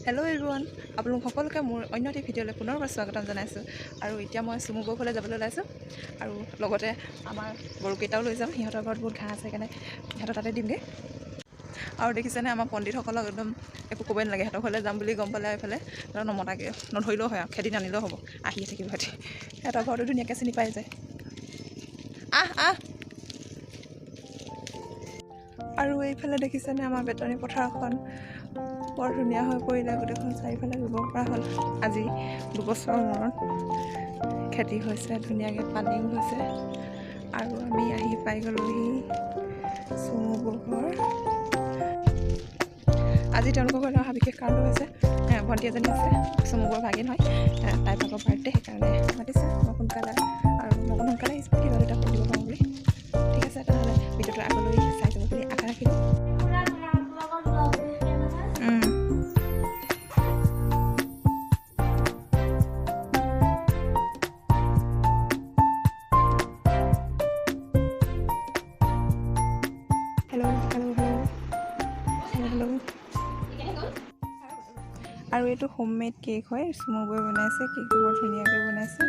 Hello' everyone, আপোনালোক সকলোকে মোৰ অন্য এটি ভিডিঅ'লৈ পুনৰবাৰ স্বাগতম জনাইছোঁ। আৰু এতিয়া মই চুমুগৰ ঘৰলৈ যাবলৈ ওলাইছোঁ আৰু লগতে আমাৰ গৰুকেইটাও লৈ যাম। সিহঁতৰ ঘৰত বহুত ঘাঁহ আছে সেইকাৰণে সিহঁতৰ তাতে দিমগৈ। আৰু দেখিছেনে আমাৰ পণ্ডিতসকলক একদম একো ক'বই নালাগে, সিহঁতৰ ঘৰলৈ যাম বুলি গম পালে এইফালে নমতাকৈ নধৰিলেও হয় আৰু খেদি নানিলেও হ'ব, আহিয়ে থাকিব সিহঁতি। সিহঁতৰ ঘৰটো ধুনীয়াকৈ চিনি পাই যায়। আহ আৰু এইফালে দেখিছেনে আমাৰ বেতনী পথাৰখন বৰ ধুনীয়া হৈ পৰিলে, গোটেইখন চাৰিওফালে ৰুব পৰা হ'ল। আজি 2 বছৰৰ মূৰত খেতি হৈছে, ধুনীয়াকৈ পানীও হৈছে। আৰু আমি আহি পাই গ'লোহি চুমুবুৰ ঘৰ। আজি তেওঁলোকৰ ঘৰলৈ অহা বিশেষ কাৰণটো হৈছে ভণ্টি এজনী আছে, চুমুবুৰ ভাগিন হয়, তাইৰ ভাগৰ বাৰ্থডে, সেইকাৰণে মাতিছে মই সোনকালে। আৰু মই সোনকালে আহিছোঁ কিবা দুটা কৰি দিব পাৰোঁ বুলি। ঠিক আছে, তেনেহ'লে ভিডিঅ'টো আগলৈ চাই যাব বুলি আশা ৰাখিলোঁ। আৰু এইটো হোমমেড কেক হয়, চুমুবুৱে বনাইছে, কেকটো বৰ ধুনীয়াকৈ বনাইছে।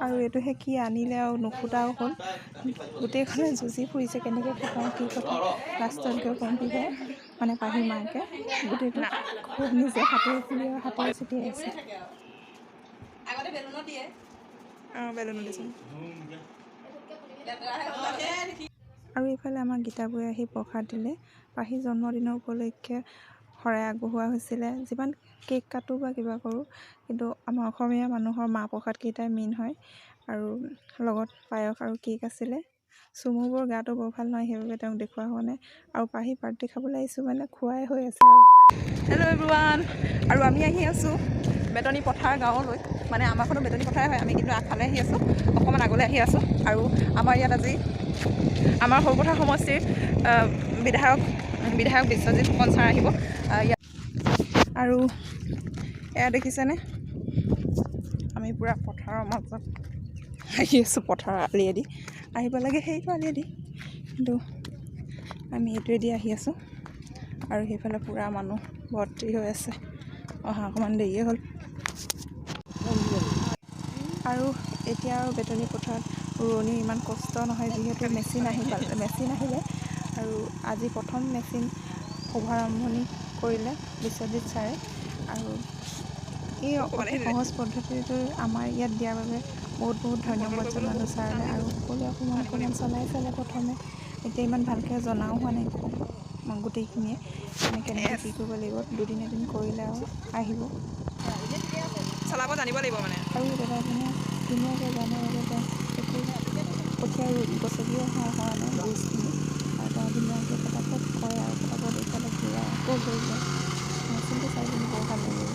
আৰু এইটোহে কি আনিলে আৰু নুফুটাও হ'ল, গোটেইখনে যুঁজি ফুৰিছে কেনেকৈ ফুটাওঁ কি কথা। লাষ্টতকৈ কমপ্লিট হয় মানে পাহি মাকে গোটেইটো খুব নিজে হাতেৰে ফুলি আৰু হাতেৰে ছটিয়াই আছে। আৰু এইফালে আমাৰ গীতাবোৰে আহি প্ৰসাদ দিলে। পাহি জন্মদিনৰ উপলক্ষে শৰাই আগবঢ়োৱা হৈছিলে। যিমান কেক কাটোঁ বা কিবা কৰোঁ, কিন্তু আমাৰ অসমীয়া মানুহৰ মাহ প্ৰসাদকেইটাই মেইন হয়। আৰু লগত পায়স আৰু কেক আছিলে। চুমুবৰ গাটো বৰ ভাল নহয়, সেইবাবে তেওঁক দেখুওৱা হোৱা নাই। আৰু পাহি বাৰ্থডে খাবলৈ আহিছোঁ মানে খোৱাই হৈ আছে আৰু। হেল্ল' এভৰিৱান, আৰু আমি আহি আছোঁ বেতনী পথাৰ গাঁৱলৈ। মানে আমাৰখনো বেতনী পথাৰে হয়, আমি কিন্তু আগফালে আহি আছোঁ, অকণমান আগলৈ আহি আছোঁ। আৰু আমাৰ ইয়াত আজি আমাৰ সৰুপথাৰ সমষ্টিৰ বিধায়ক বিশ্বজিৎ ফুকন ছাৰ আহিব ইয়াত। আৰু এয়া দেখিছেনে, আমি পূৰা পথাৰৰ মাজত আহি আছোঁ, পথাৰৰ আলিয়েদি আহিব লাগে, সেইটো আলিয়েদি, কিন্তু আমি এইটোৱেদি আহি আছোঁ। আৰু সেইফালে পূৰা মানুহ ভৰ্তি হৈ আছে, অহা অকণমান দেৰিয়ে হ'ল। আৰু এতিয়া আৰু বেতনী পথাৰত ৰোৱনীৰ ইমান কষ্ট নহয়, যিহেতু মেচিন আহিলে। আৰু আজি প্ৰথম মেচিন শুভাৰম্ভণি কৰিলে বিশ্বজিৎ ছাৰে। আৰু এই অতি সহজ পদ্ধতিটো আমাৰ ইয়াত দিয়াৰ বাবে বহুত ধন্যবাদ জনালোঁ ছাৰলৈ। আৰু সকলোৱে অকণমান চলাইছিলে প্ৰথমে, এতিয়া ইমান ভালকৈ জনাও হোৱা নাই গোটেইখিনিয়ে কেনেকৈ কি কৰিব লাগিব। 2-3 দিন কৰিলে আৰু আহিব, চলাব জানিব লাগিব মানে। আৰু দাদা মানে ধুনীয়াকৈ জানে যে তেওঁ একো কঠীয়া গছকিও হোৱা নাই বীজখিনি, আৰু তেওঁ ধুনীয়াকৈ পটাপট কৰে আৰু পটাপট এইফালে ঘূৰাই আকৌ গৈ যায়। মেচিনটো চাই পিনি বৰ ভাল লাগে।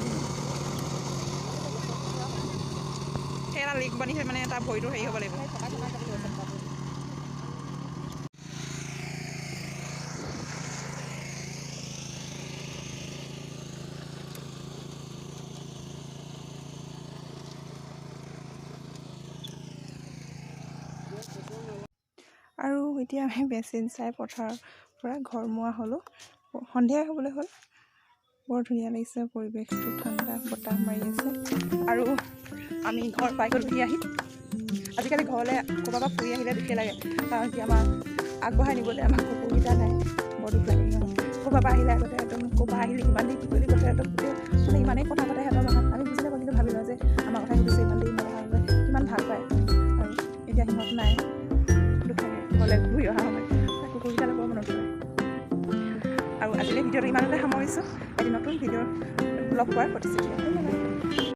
সেই এটা লিক বান্ধিছে মানে তাৰ ভৰিটো হেৰি হ'ব লাগিব। আৰু এতিয়া আমি মেচিন চাই পথাৰৰ পৰা ঘৰমুৱা হ'লোঁ, সন্ধিয়া হ'বলৈ হ'ল। বৰ ধুনীয়া লাগিছে পৰিৱেশটো, ঠাণ্ডা বতাহ মাৰি আছে। আৰু আমি ঘৰ পাই গ'লোহি আহি। আজিকালি ঘৰলৈ ক'ৰবাৰ পৰা ফুৰি আহিলে দুখেই লাগে, কাৰণ কি আমাৰ আগবঢ়াই নিবলৈ আমাৰ কুকুৰকেইটা নাই, বৰ দুখ লাগে। ক'ৰবাৰ পৰা আহিলে আগতে একদম ক'ৰবাৰ আহিলে ইমান দেৰি কি কৰিলি কথা, একদম মানে ইমানেই কথা পাতে সিহঁতৰ ভাষাত আমি বুজি নাপাওঁ, কিন্তু ভাবি লওঁ যে আমাৰ কথা সুধিছে ইমান দেৰি কথা হ'লে কিমান ভাল পায়। আৰু এতিয়া সিহঁত নাই, দুখ লাগে ঘৰলৈ ঘূৰি অহা সময়ত কুকুৰকেইটালৈ বৰ মনত পৰে। আৰু আজিলৈ ভিডিঅ'টো ইমানতে সামৰিছোঁ, এটি নতুন ভিডিঅ' লগ পোৱাৰ প্ৰতিশ্ৰুতি। ধন্যবাদ।